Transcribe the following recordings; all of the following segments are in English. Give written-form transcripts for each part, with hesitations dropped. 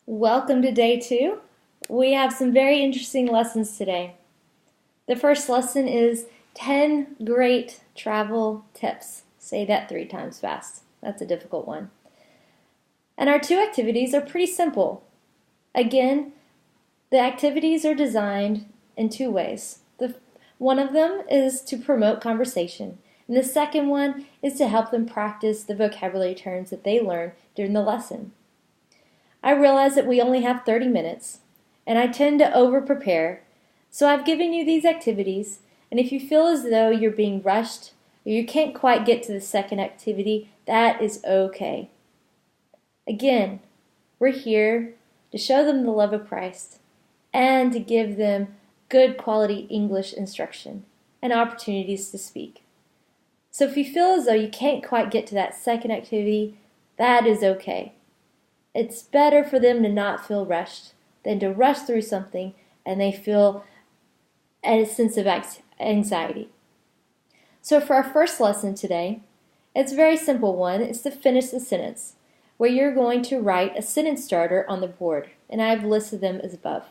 Welcome to day 2. We have some very interesting lessons today. The first lesson is 10 great travel tips. Say that 3 times fast. That's a difficult one. And our 2 activities are pretty simple. Again, the activities are designed in 2 ways. One of them is to promote conversation, and the second one is to help them practice the vocabulary terms that they learn during the lesson. I realize that we only have 30 minutes, and I tend to over-prepare, so I've given you these activities, and if you feel as though you're being rushed or you can't quite get to the second activity, that is okay. Again, we're here to show them the love of Christ and to give them good quality English instruction and opportunities to speak. So if you feel as though you can't quite get to that second activity, that is okay. It's better for them to not feel rushed than to rush through something and they feel a sense of anxiety. So for our first lesson today, it's a very simple one. It's to finish the sentence, where you're going to write a sentence starter on the board, and I've listed them as above.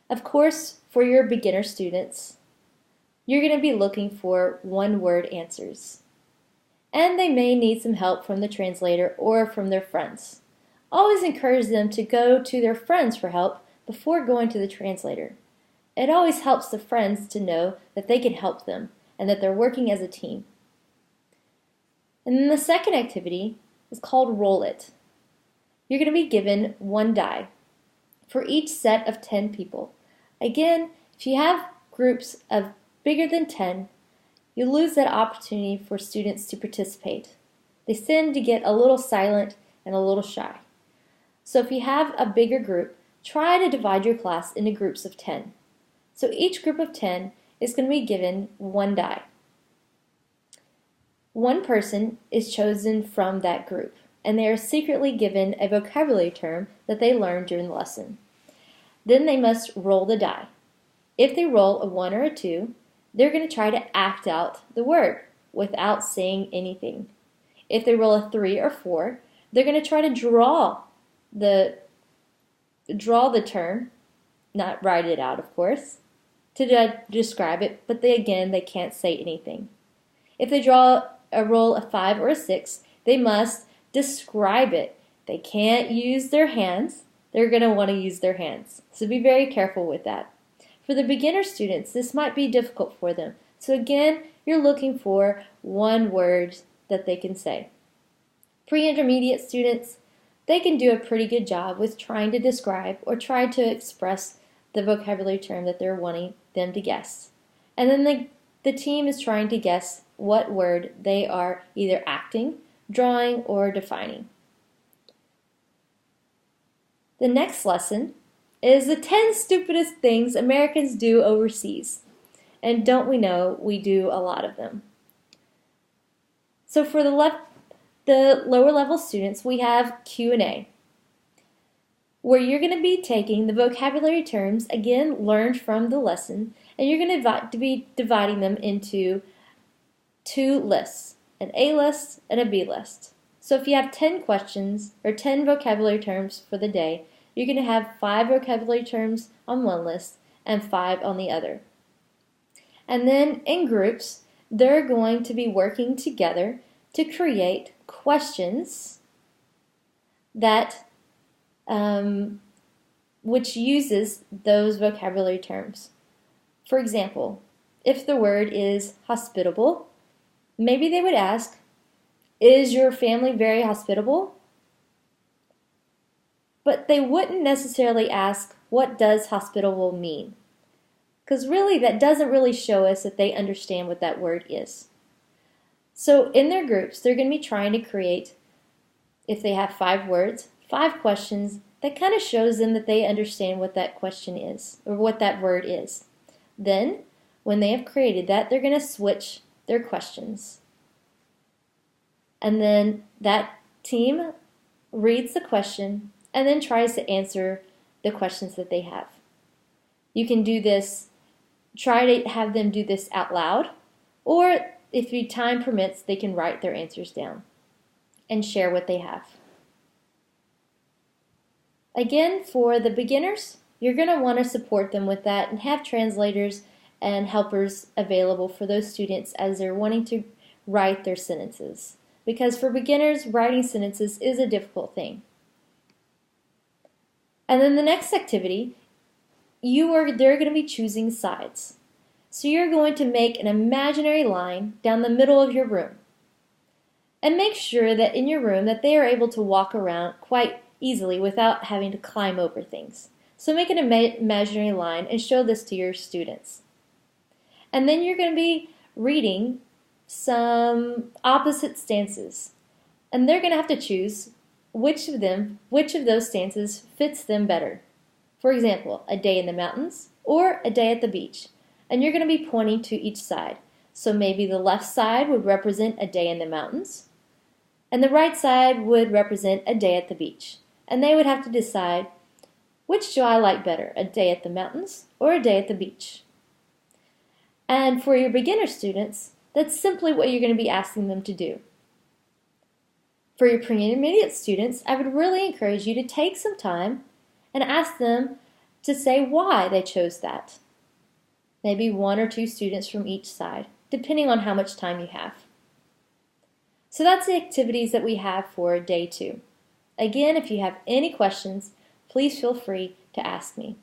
Of course, for your beginner students, you're going to be looking for one-word answers, and they may need some help from the translator or from their friends. Always encourage them to go to their friends for help before going to the translator. It always helps the friends to know that they can help them and that they're working as a team. And then the second activity is called Roll It. You're going to be given 1 die for each set of 10 people. Again, if you have groups of bigger than 10, you lose that opportunity for students to participate. They tend to get a little silent and a little shy. So if you have a bigger group, try to divide your class into groups of 10. So each group of 10 is going to be given 1 die. One person is chosen from that group, and they are secretly given a vocabulary term that they learned during the lesson. Then they must roll the die. If they roll a 1 or a 2, they're going to try to act out the word without saying anything. If they roll a 3 or 4, they're going to try to draw the term, not write it out, of course, to describe it, but they can't say anything. If they roll a 5 or a 6, they must describe it. They can't use their hands. They're going to want to use their hands. So be very careful with that. For the beginner students, this might be difficult for them. So again, you're looking for one word that they can say. Pre-intermediate students, they can do a pretty good job with trying to describe or try to express the vocabulary term that they're wanting them to guess. And then the team is trying to guess what word they are either acting, drawing, or defining. The next lesson is the 10 stupidest things Americans do overseas. And don't we know we do a lot of them. So for the lower level students, we have Q&A, where you're going to be taking the vocabulary terms, again, learned from the lesson, and you're going to be dividing them into 2 lists, an A list and a B list. So if you have 10 questions or 10 vocabulary terms for the day, you're going to have 5 vocabulary terms on one list and 5 on the other. And then in groups, they're going to be working together to create questions that which uses those vocabulary terms. For example, if the word is hospitable, maybe they would ask, "Is your family very hospitable?" But they wouldn't necessarily ask, "What does hospitable mean?" Because really that doesn't really show us that they understand what that word is. So in their groups, they're going to be trying to create, if they have 5 words, 5 questions that kind of shows them that they understand what that question is, or what that word is. Then, when they have created that, they're going to switch their questions. And then that team reads the question and then tries to answer the questions that they have. You can do this, try to have them do this out loud, or if your time permits, they can write their answers down and share what they have. Again, for the beginners, you're going to want to support them with that and have translators and helpers available for those students as they're wanting to write their sentences. Because for beginners, writing sentences is a difficult thing. And then the next activity, they're going to be choosing sides. So you're going to make an imaginary line down the middle of your room. And make sure that in your room that they are able to walk around quite easily without having to climb over things. So make an imaginary line and show this to your students. And then you're going to be reading some opposite stances. And they're going to have to choose which of those stances fits them better. For example, a day in the mountains or a day at the beach. And you're going to be pointing to each side. So maybe the left side would represent a day in the mountains, and the right side would represent a day at the beach. And they would have to decide, which do I like better, a day at the mountains or a day at the beach? And for your beginner students, that's simply what you're going to be asking them to do. For your pre-intermediate students, I would really encourage you to take some time and ask them to say why they chose that. Maybe 1 or 2 students from each side, depending on how much time you have. So that's the activities that we have for day 2. Again, if you have any questions, please feel free to ask me.